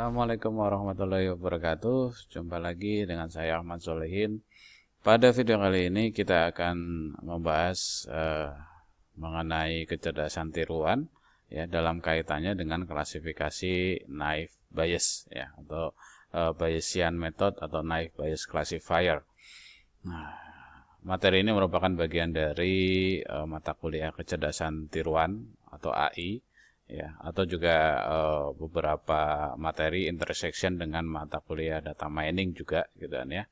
Assalamualaikum warahmatullahi wabarakatuh. Jumpa lagi dengan saya Ahmad Solehin. Pada video kali ini kita akan membahas mengenai kecerdasan tiruan ya dalam kaitannya dengan klasifikasi naive Bayes ya atau Bayesian method atau naive Bayes classifier. Nah, materi ini merupakan bagian dari mata kuliah kecerdasan tiruan atau AI ya, atau juga beberapa materi intersection dengan mata kuliah data mining juga gitu kan ya.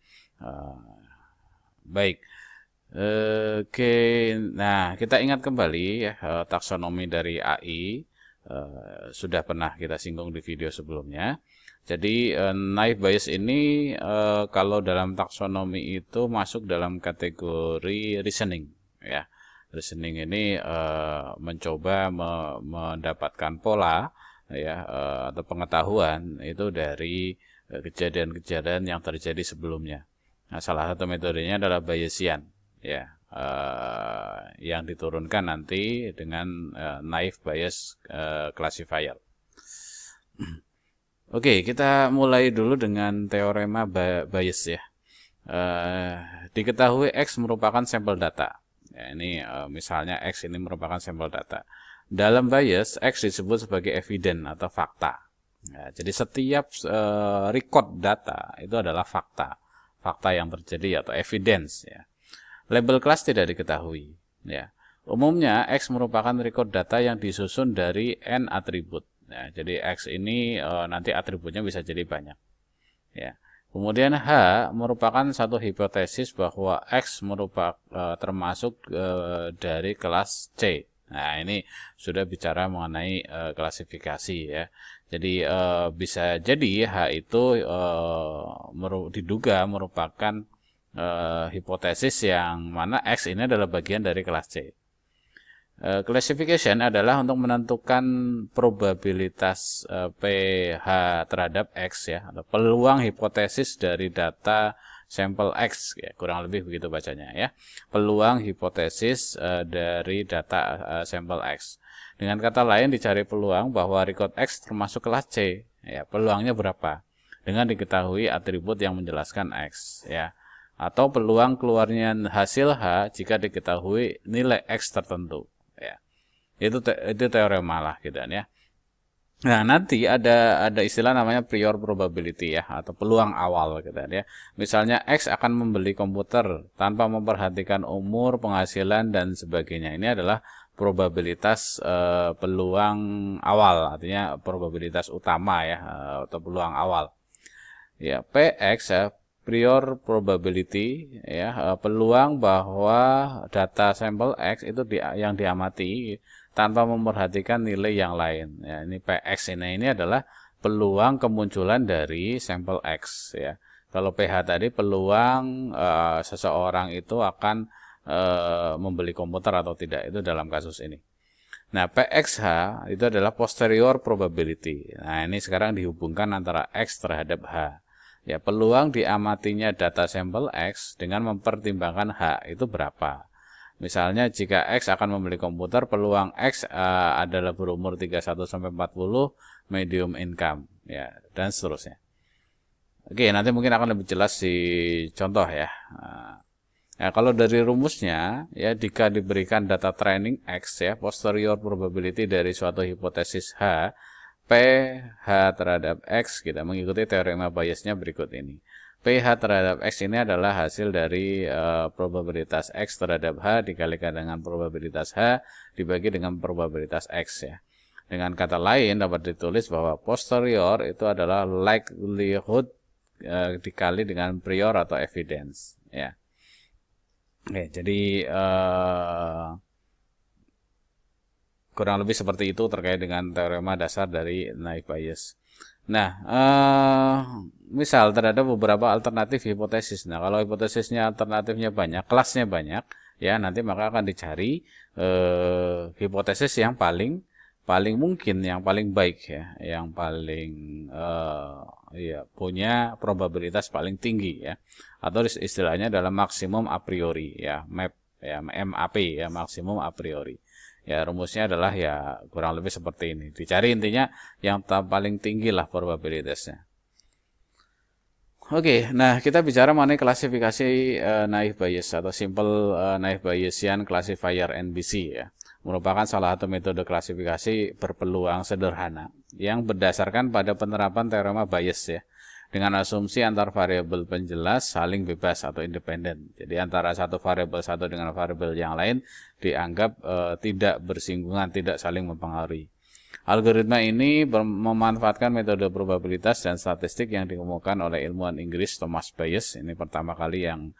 Baik. Oke, nah kita ingat kembali ya taksonomi dari AI sudah pernah kita singgung di video sebelumnya. Jadi naive Bayes ini kalau dalam taksonomi itu masuk dalam kategori reasoning ya. Reasoning ini mencoba mendapatkan pola ya atau pengetahuan itu dari kejadian-kejadian yang terjadi sebelumnya. Nah, salah satu metodenya adalah Bayesian ya, yang diturunkan nanti dengan naive Bayes classifier. Oke, kita mulai dulu dengan teorema Bayes ya. Diketahui X merupakan sampel data. Ya, ini misalnya X ini merupakan sampel data. Dalam Bayes, X disebut sebagai eviden atau fakta. Ya, jadi setiap record data itu adalah fakta. Fakta yang terjadi atau evidence. Ya. Label kelas tidak diketahui. Ya. Umumnya, X merupakan record data yang disusun dari N atribut. Ya, jadi X ini nanti atributnya bisa jadi banyak. Ya. Kemudian H merupakan satu hipotesis bahwa X merupakan termasuk dari kelas C. Nah, ini sudah bicara mengenai klasifikasi ya. Jadi bisa jadi H itu diduga merupakan hipotesis yang mana X ini adalah bagian dari kelas C. Classification adalah untuk menentukan probabilitas pH terhadap X ya, atau peluang hipotesis dari data sampel X ya, kurang lebih begitu bacanya ya. Peluang hipotesis dari data sampel X. Dengan kata lain dicari peluang bahwa record X termasuk kelas C ya, peluangnya berapa? Dengan diketahui atribut yang menjelaskan X ya. Atau peluang keluarnya hasil H jika diketahui nilai X tertentu. Itu teorema lah gitu kan ya. Nah, nanti ada istilah namanya prior probability ya, atau peluang awal gitu kan ya. Misalnya X akan membeli komputer tanpa memperhatikan umur, penghasilan dan sebagainya. Ini adalah probabilitas peluang awal, artinya probabilitas utama ya, atau peluang awal. Ya, PX ya, prior probability ya, peluang bahwa data sampel X itu yang diamati tanpa memperhatikan nilai yang lain. Ya, ini PX ini adalah peluang kemunculan dari sampel X ya. Kalau PH tadi peluang seseorang itu akan membeli komputer atau tidak, itu dalam kasus ini. Nah, PXH itu adalah posterior probability. Nah, ini sekarang dihubungkan antara X terhadap H. Ya, peluang diamatinya data sampel X dengan mempertimbangkan H itu berapa. Misalnya jika X akan membeli komputer, peluang X adalah berumur 31-40, medium income ya, dan seterusnya. Oke, nanti mungkin akan lebih jelas di contoh ya. Nah, kalau dari rumusnya ya, jika diberikan data training X ya, posterior probability dari suatu hipotesis H, PH terhadap X kita mengikuti teorema Bayesnya berikut ini. PH terhadap X ini adalah hasil dari probabilitas X terhadap H dikalikan dengan probabilitas H dibagi dengan probabilitas X ya. Dengan kata lain dapat ditulis bahwa posterior itu adalah likelihood dikali dengan prior atau evidence ya. Oke, jadi kurang lebih seperti itu terkait dengan teorema dasar dari naive Bayes. Nah, misal terhadap beberapa alternatif hipotesis. Nah, kalau hipotesisnya alternatifnya banyak, kelasnya banyak, ya nanti maka akan dicari hipotesis yang paling mungkin, yang paling baik ya, yang paling ya punya probabilitas paling tinggi ya, atau istilahnya adalah maksimum a priori ya, MAP ya, MAP ya, maksimum a priori. Ya, rumusnya adalah ya kurang lebih seperti ini. Dicari intinya yang paling tinggi lah probabilitasnya. Oke, nah kita bicara mengenai klasifikasi naive Bayes atau simple naive Bayesian classifier NBC ya. Merupakan salah satu metode klasifikasi berpeluang sederhana yang berdasarkan pada penerapan teorema Bayes ya, dengan asumsi antar variabel penjelas saling bebas atau independen. Jadi antara satu variabel satu dengan variabel yang lain dianggap tidak bersinggungan, tidak saling mempengaruhi. Algoritma ini memanfaatkan metode probabilitas dan statistik yang dikemukakan oleh ilmuwan Inggris Thomas Bayes. Ini pertama kali yang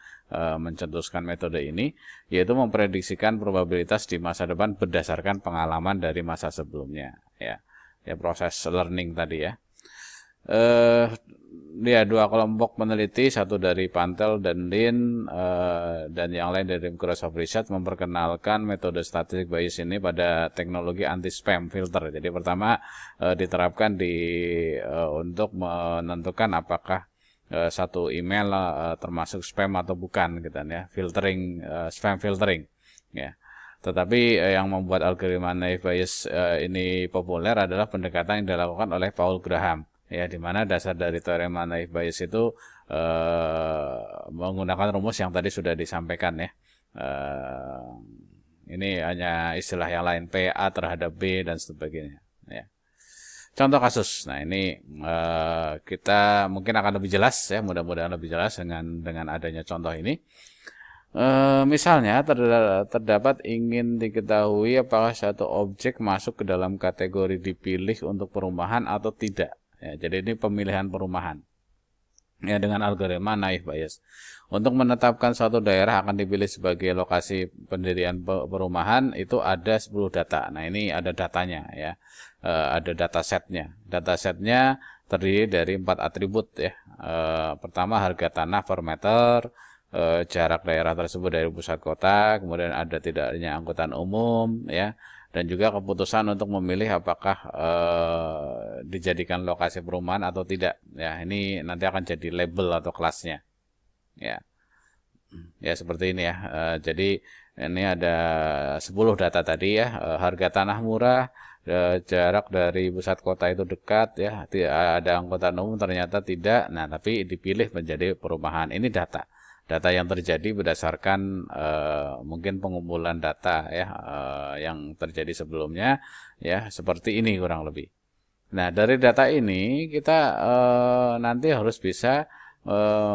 mencetuskan metode ini, yaitu memprediksikan probabilitas di masa depan berdasarkan pengalaman dari masa sebelumnya. Ya, proses learning tadi ya. Dua kelompok peneliti, satu dari Pantel dan Lin dan yang lain dari Microsoft Research, memperkenalkan metode statistik Bayes ini pada teknologi anti-spam filter. Jadi pertama diterapkan untuk menentukan apakah satu email termasuk spam atau bukan gitu ya, filtering, spam filtering ya. Tetapi yang membuat algoritma naive Bayes ini populer adalah pendekatan yang dilakukan oleh Paul Graham ya, di mana dasar dari teorema naive Bayes itu menggunakan rumus yang tadi sudah disampaikan ya. Ini hanya istilah yang lain, PA terhadap B dan sebagainya ya. Contoh kasus. Nah, ini kita mungkin akan lebih jelas ya, mudah-mudahan lebih jelas dengan adanya contoh ini. Misalnya terdapat ingin diketahui apakah satu objek masuk ke dalam kategori dipilih untuk perumahan atau tidak. Ya, jadi ini pemilihan perumahan ya dengan algoritma naive Bayes. Untuk menetapkan suatu daerah akan dipilih sebagai lokasi pendirian perumahan itu ada 10 data. Nah, ini ada datanya ya. Ada datasetnya. Datasetnya terdiri dari 4 atribut ya. Pertama harga tanah per meter, jarak daerah tersebut dari pusat kota, kemudian ada tidaknya angkutan umum ya, dan juga keputusan untuk memilih apakah dijadikan lokasi perumahan atau tidak ya. Ini nanti akan jadi label atau kelasnya ya. Ya seperti ini ya. Jadi ini ada 10 data tadi ya. Harga tanah murah, jarak dari pusat kota itu dekat ya, ada angkutan umum ternyata tidak. Nah, tapi dipilih menjadi perumahan. Ini data yang terjadi berdasarkan mungkin pengumpulan data ya yang terjadi sebelumnya ya, seperti ini kurang lebih. Nah, dari data ini kita nanti harus bisa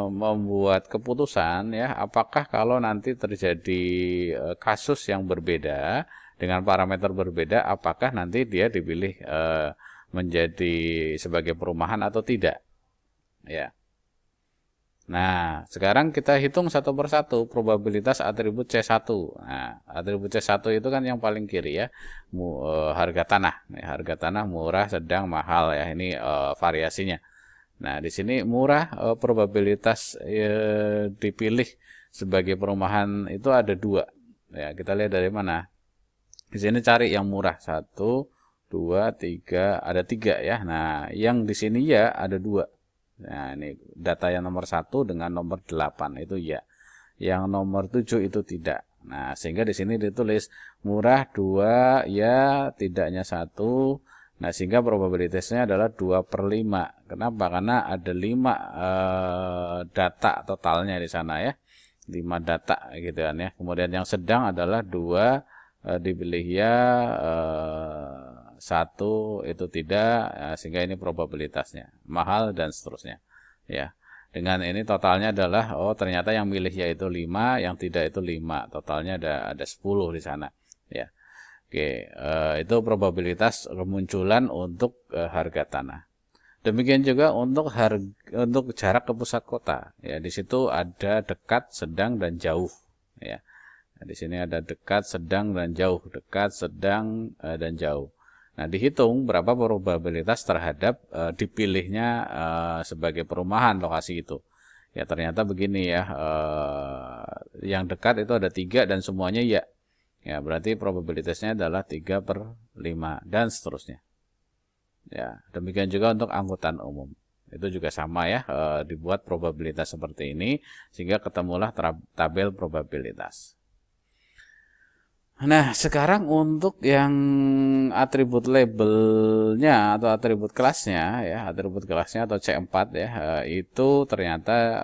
membuat keputusan ya, apakah kalau nanti terjadi kasus yang berbeda dengan parameter berbeda, apakah nanti dia dipilih menjadi sebagai perumahan atau tidak ya. Nah, sekarang kita hitung satu persatu probabilitas atribut C1. Nah, atribut C1 itu kan yang paling kiri ya, harga tanah. Harga tanah murah, sedang, mahal ya. Ini variasinya. Nah, di sini murah, probabilitas dipilih sebagai perumahan itu ada 2. Ya, kita lihat dari mana. Di sini cari yang murah. 1, 2, 3, ada 3 ya. Nah, yang di sini ya ada 2. Nah, ini data yang nomor 1 dengan nomor 8 itu ya. Yang nomor 7 itu tidak. Nah, sehingga di sini ditulis murah 2 ya, tidaknya 1. Nah, sehingga probabilitasnya adalah 2/5. Kenapa? Karena ada 5 data totalnya di sana ya. 5 data gitu kan ya. Kemudian yang sedang adalah 2 dipilih ya, 1 itu tidak, sehingga ini probabilitasnya mahal dan seterusnya ya. Dengan ini totalnya adalah ternyata yang milih yaitu 5, yang tidak itu 5, totalnya ada 10 di sana ya. Oke, itu probabilitas kemunculan untuk harga tanah. Demikian juga untuk jarak ke pusat kota ya. Di situ ada dekat, sedang, dan jauh ya. Nah, di sini ada dekat, sedang, dan jauh. Dekat, sedang, dan jauh. Nah, dihitung berapa probabilitas terhadap dipilihnya sebagai perumahan lokasi itu. Ya, ternyata begini ya. Yang dekat itu ada 3 dan semuanya ya. Ya, berarti probabilitasnya adalah 3/5 dan seterusnya. Ya, demikian juga untuk angkutan umum. Itu juga sama ya, dibuat probabilitas seperti ini sehingga ketemulah tabel probabilitas. Nah, sekarang untuk yang atribut labelnya atau atribut kelasnya ya, atribut kelasnya atau C4 ya, itu ternyata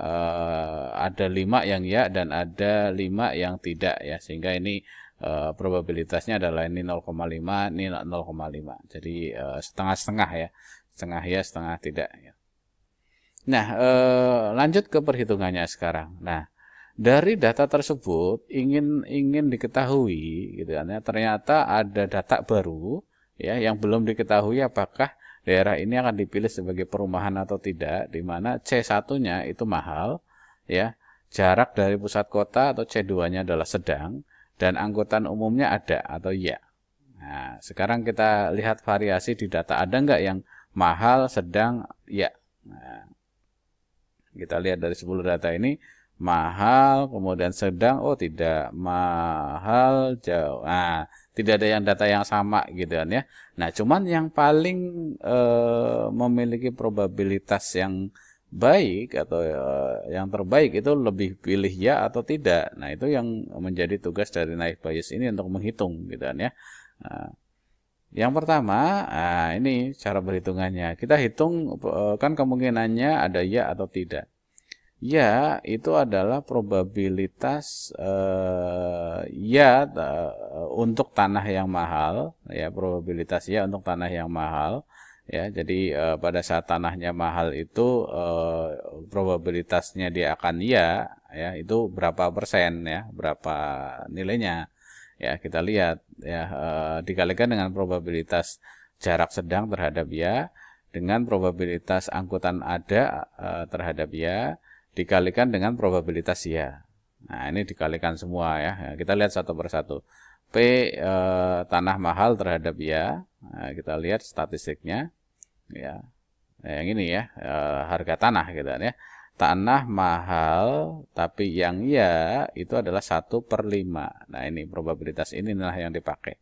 ada 5 yang ya dan ada 5 yang tidak ya, sehingga ini probabilitasnya adalah ini 0,5, ini 0,5. Jadi setengah-setengah ya, setengah ya, setengah tidak ya. Nah, lanjut ke perhitungannya sekarang. Nah, dari data tersebut ingin diketahui gitu kan ya, ternyata ada data baru ya yang belum diketahui apakah daerah ini akan dipilih sebagai perumahan atau tidak, di mana C1-nya itu mahal ya, jarak dari pusat kota atau C2-nya adalah sedang, dan angkutan umumnya ada atau ya. Nah, sekarang kita lihat variasi di data, ada nggak yang mahal, sedang, ya. Nah, kita lihat dari 10 data ini, mahal, kemudian sedang, oh tidak, mahal, jauh. Nah, tidak ada yang data yang sama gitu kan ya. Nah, cuman yang paling memiliki probabilitas yang baik atau yang terbaik itu lebih pilih ya atau tidak. Nah, itu yang menjadi tugas dari naive Bayes ini untuk menghitung gitu kan ya. Nah, yang pertama, nah ini cara berhitungannya. Kita hitung kan kemungkinannya ada ya atau tidak. Ya, itu adalah probabilitas ya untuk tanah yang mahal, ya probabilitas ya untuk tanah yang mahal, ya. Jadi pada saat tanahnya mahal itu probabilitasnya dia akan ya itu berapa persen ya, berapa nilainya. Ya, kita lihat ya dikalikan dengan probabilitas jarak sedang terhadap ya dengan probabilitas angkutan ada terhadap ya dikalikan dengan probabilitas ya. Nah, ini dikalikan semua ya. Kita lihat satu persatu. P tanah mahal terhadap ya. Nah, kita lihat statistiknya ya. Nah, yang ini ya, harga tanah gitu kan ya. Tanah mahal tapi yang ya itu adalah 1/5. Nah, ini probabilitas inilah yang dipakai.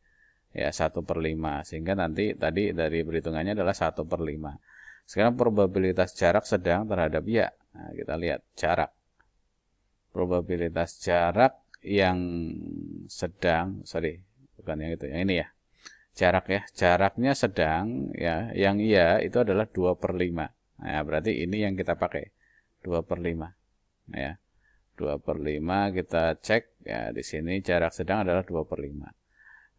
Ya, 1/5. Sehingga nanti tadi dari perhitungannya adalah 1/5. Sekarang probabilitas jarak sedang terhadap ya. Nah, kita lihat jarak. Probabilitas jarak yang sedang, sorry, bukan yang itu, yang ini ya. Jarak ya, jaraknya sedang ya, yang iya itu adalah 2/5. Nah, berarti ini yang kita pakai 2/5 ya. 2/5 kita cek ya, di sini jarak sedang adalah 2/5.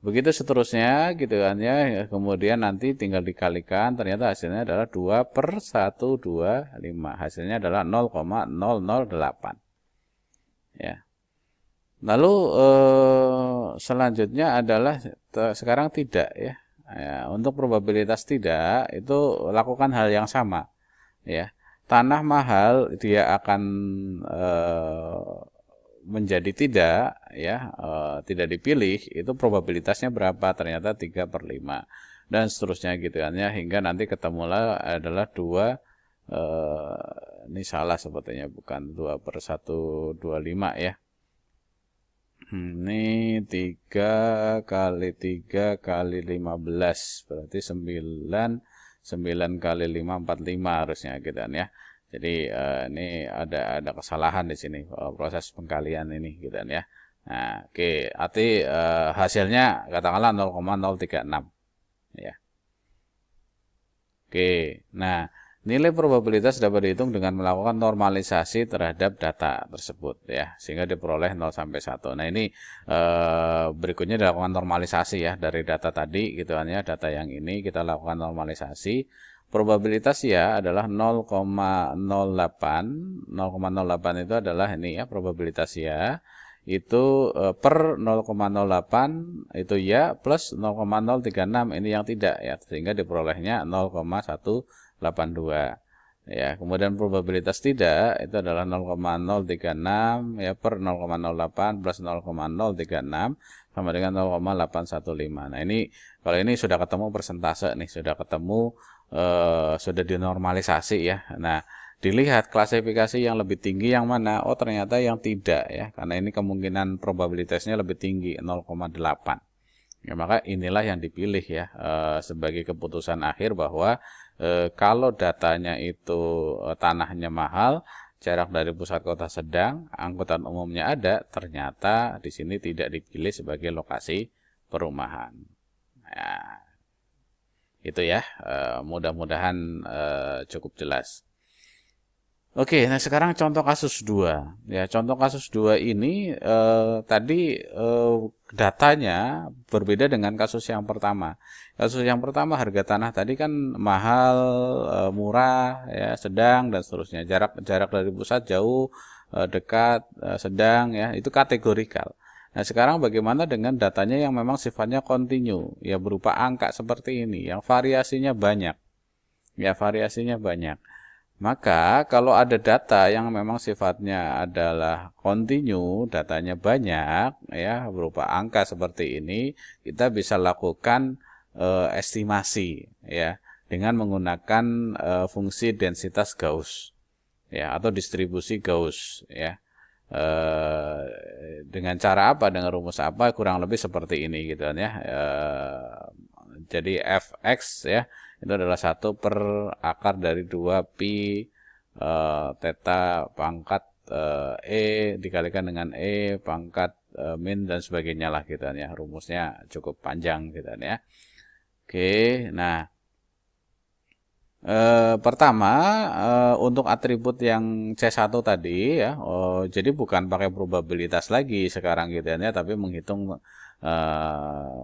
Begitu seterusnya gitu kan ya, kemudian nanti tinggal dikalikan, ternyata hasilnya adalah 2/125, hasilnya adalah 0,008 ya. Lalu selanjutnya adalah sekarang tidak ya. Ya, untuk probabilitas tidak itu lakukan hal yang sama ya. Tanah mahal dia akan menjadi tidak ya, tidak dipilih, itu probabilitasnya berapa, ternyata 3/5 dan seterusnya gitu kan ya, hingga nanti ketemulah adalah 2 ini salah sepertinya, bukan 2/125 ya, ini 3 kali 3 kali 15 berarti 9 kali 5 45 harusnya gitu kan ya. Jadi ini ada kesalahan di sini proses pengkalian ini gitu kan ya. Nah, oke, arti hasilnya katakanlah 0,036 ya. Oke. Nah, nilai probabilitas dapat dihitung dengan melakukan normalisasi terhadap data tersebut ya, sehingga diperoleh 0 sampai 1. Nah, ini berikutnya dilakukan normalisasi ya dari data tadi gitu kan ya, data yang ini kita lakukan normalisasi. Probabilitas ya adalah 0,08. 0,08 itu adalah ini ya, probabilitas ya itu per 0,08 itu ya plus 0,036 ini yang tidak ya, sehingga diperolehnya 0,182 ya. Kemudian probabilitas tidak itu adalah 0,036 ya per 0,08 plus 0,036 sama dengan 0,815. Nah, ini kalau ini sudah ketemu persentase nih, sudah ketemu sudah dinormalisasi ya. Nah, dilihat klasifikasi yang lebih tinggi yang mana? Oh, ternyata yang tidak ya, karena ini kemungkinan probabilitasnya lebih tinggi 0,8. Ya, maka inilah yang dipilih ya sebagai keputusan akhir bahwa kalau datanya itu tanahnya mahal, jarak dari pusat kota sedang, angkutan umumnya ada, ternyata di sini tidak dipilih sebagai lokasi perumahan. Nah, itu ya, mudah-mudahan cukup jelas. Oke, nah sekarang contoh kasus 2. Ya, contoh kasus 2 ini tadi datanya berbeda dengan kasus yang pertama. Kasus yang pertama harga tanah tadi kan mahal, murah, ya, sedang dan seterusnya. Jarak dari pusat jauh, dekat, sedang, ya, itu kategorikal. Nah, sekarang bagaimana dengan datanya yang memang sifatnya kontinu, ya berupa angka seperti ini, yang variasinya banyak. Ya, variasinya banyak. Maka kalau ada data yang memang sifatnya adalah kontinu, datanya banyak, ya berupa angka seperti ini, kita bisa lakukan estimasi, ya dengan menggunakan fungsi densitas Gauss, ya atau distribusi Gauss, ya. Dengan cara apa, dengan rumus apa, kurang lebih seperti ini gitu kan ya. Jadi fx ya itu adalah 1 per akar dari 2 pi theta pangkat e dikalikan dengan e pangkat min dan sebagainya lah gitu kan ya. Rumusnya cukup panjang gitu kan ya. Oke, nah pertama untuk atribut yang C1 tadi ya, jadi bukan pakai probabilitas lagi sekarang gitu ya, tapi menghitung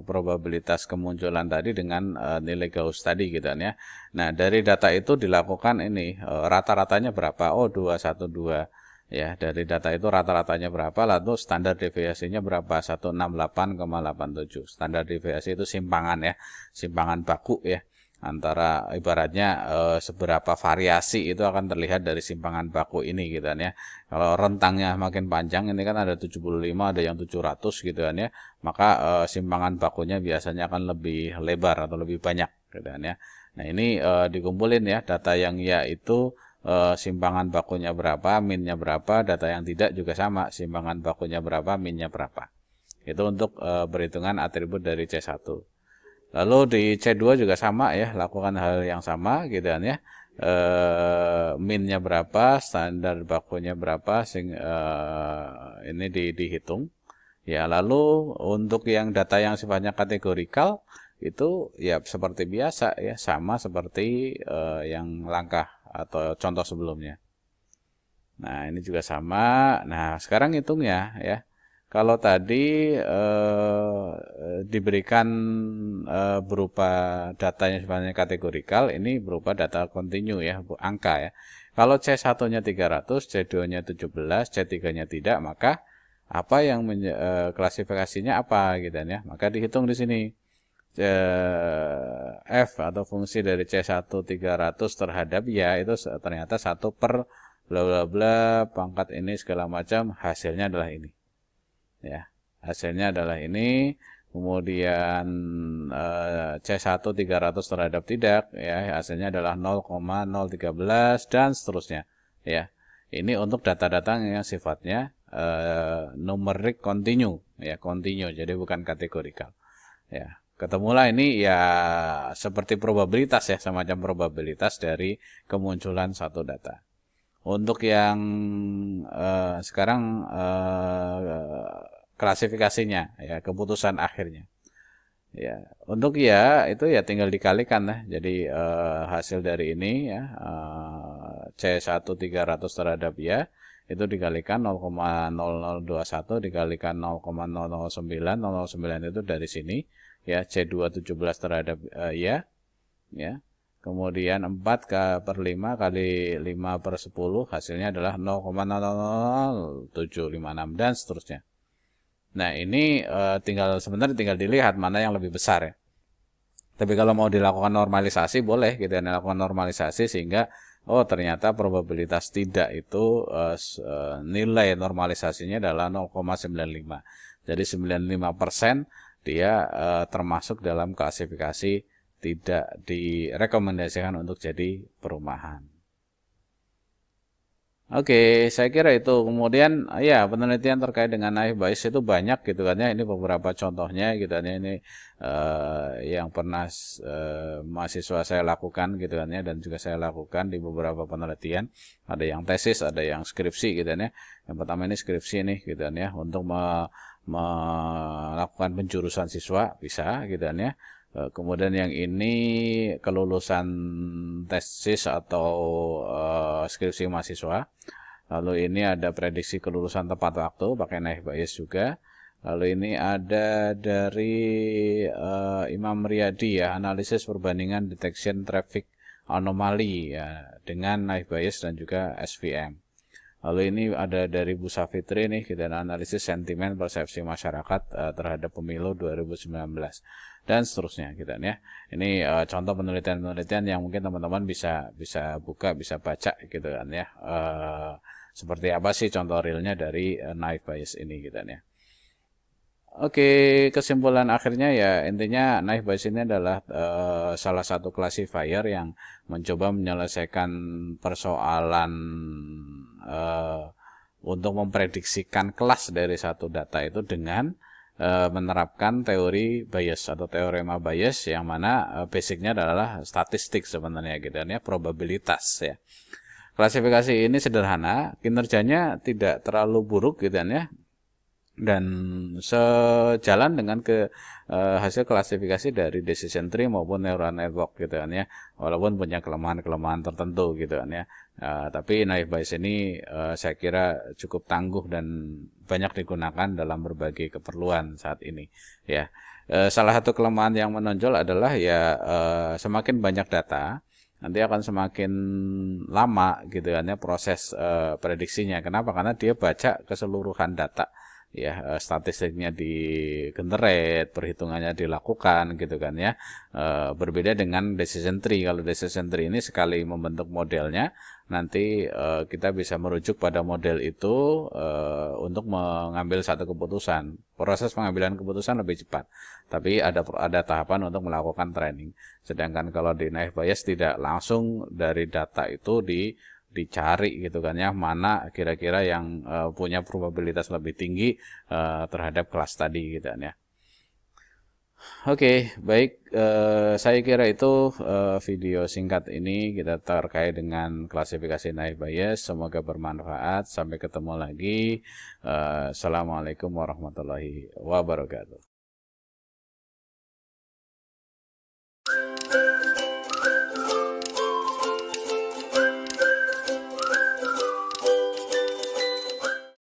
probabilitas kemunculan tadi dengan nilai Gauss tadi gitu ya. Nah, dari data itu dilakukan ini rata-ratanya berapa? Oh, 212. Ya, dari data itu rata-ratanya berapa, lalu standar deviasinya berapa? 168,87. Standar deviasi itu simpangan ya, simpangan baku ya. Antara ibaratnya seberapa variasi itu akan terlihat dari simpangan baku ini gitu kan ya. Kalau rentangnya makin panjang, ini kan ada 75, ada yang 700 gitu kan ya. Maka simpangan bakunya biasanya akan lebih lebar atau lebih banyak gitu kan ya. Nah, ini dikumpulin ya data yang ya itu simpangan bakunya berapa, minnya berapa, data yang tidak juga sama, simpangan bakunya berapa, minnya berapa. Itu untuk perhitungan atribut dari C1. Lalu di C2 juga sama ya, lakukan hal yang sama gitu kan ya. Minnya berapa, standar bakunya berapa, ini dihitung. Ya, lalu untuk yang data yang sifatnya kategorikal itu ya seperti biasa ya, sama seperti yang langkah atau contoh sebelumnya. Nah, ini juga sama. Nah, sekarang hitung ya. Kalau tadi diberikan berupa data yang sifatnya kategorikal, ini berupa data kontinu ya, angka ya. Kalau C1-nya 300, C2-nya 17, C3-nya tidak, maka apa yang klasifikasinya apa gitu ya. Maka dihitung di sini. F atau fungsi dari C1 300 terhadap ya itu ternyata 1 per bla bla bla pangkat ini segala macam, hasilnya adalah ini. Ya, hasilnya adalah ini. Kemudian C1 300 terhadap tidak ya, hasilnya adalah 0,013 dan seterusnya ya. Ini untuk data-data yang sifatnya numerik kontinu ya, kontinu, jadi bukan kategorikal ya. Ketemulah ini ya seperti probabilitas ya, semacam probabilitas dari kemunculan satu data. Untuk yang sekarang klasifikasinya ya, keputusan akhirnya. Ya, untuk ya itu ya tinggal dikalikan lah. Jadi hasil dari ini ya C1 300 terhadap ya itu dikalikan 0,0021 dikalikan 0,009, 009 itu dari sini ya, C2 17 terhadap ya. Kemudian 4 per 5 kali 5 per 10 hasilnya adalah 0,00756 dan seterusnya. Nah, ini sebenarnya tinggal dilihat mana yang lebih besar ya. Tapi kalau mau dilakukan normalisasi boleh gitu ya, dilakukan normalisasi sehingga ternyata probabilitas tidak itu nilai normalisasinya adalah 0,95. Jadi 95% dia termasuk dalam klasifikasi tidak direkomendasikan untuk jadi perumahan. Oke, saya kira itu. Kemudian ya penelitian terkait dengan naif bias itu banyak gitu kan ya. Ini beberapa contohnya gitu kan ya. Ini yang pernah mahasiswa saya lakukan gitu kan ya, dan juga saya lakukan di beberapa penelitian. Ada yang tesis, ada yang skripsi gitu kan ya. Yang pertama ini skripsi nih gitu kan ya, untuk melakukan penjurusan siswa bisa gitu kan ya. Kemudian yang ini kelulusan tesis atau skripsi mahasiswa. Lalu ini ada prediksi kelulusan tepat waktu pakai naif bias juga. Lalu ini ada dari Imam Riyadi ya, analisis perbandingan detection traffic anomaly ya dengan naif bias dan juga SVM. Lalu ini ada dari Bu Safitri nih, kita analisis sentimen persepsi masyarakat terhadap pemilu 2019 dan seterusnya gitu ya. Ini contoh penelitian-penelitian yang mungkin teman-teman bisa buka, bisa baca gitu kan ya. Seperti apa sih contoh realnya dari naif bias ini gitu ya. Oke, kesimpulan akhirnya ya intinya naif bias ini adalah salah satu classifier yang mencoba menyelesaikan persoalan untuk memprediksikan kelas dari satu data itu dengan menerapkan teori bias atau teorema bias, yang mana basicnya adalah statistik sebenarnya gitu ya, probabilitas ya. Klasifikasi ini sederhana, kinerjanya tidak terlalu buruk gitu ya, dan sejalan dengan hasil klasifikasi dari decision tree maupun neural network gitu kan ya, walaupun punya kelemahan-kelemahan tertentu gitu kan ya. Tapi naif bias ini saya kira cukup tangguh dan banyak digunakan dalam berbagai keperluan saat ini ya. Salah satu kelemahan yang menonjol adalah ya semakin banyak data nanti akan semakin lama gitu kan ya proses prediksinya. Kenapa? Karena dia baca keseluruhan data ya, statistiknya di generate, perhitungannya dilakukan gitu kan ya. Berbeda dengan decision tree. Kalau decision tree ini sekali membentuk modelnya, nanti kita bisa merujuk pada model itu untuk mengambil satu keputusan. Proses pengambilan keputusan lebih cepat, tapi ada tahapan untuk melakukan training. Sedangkan kalau di naif bias tidak langsung dari data itu dicari gitu kan ya, mana kira-kira yang punya probabilitas lebih tinggi terhadap kelas tadi gitu kan ya. Oke, baik, saya kira itu video singkat ini kita terkait dengan klasifikasi naif bias. Semoga bermanfaat. Sampai ketemu lagi. Assalamualaikum warahmatullahi wabarakatuh.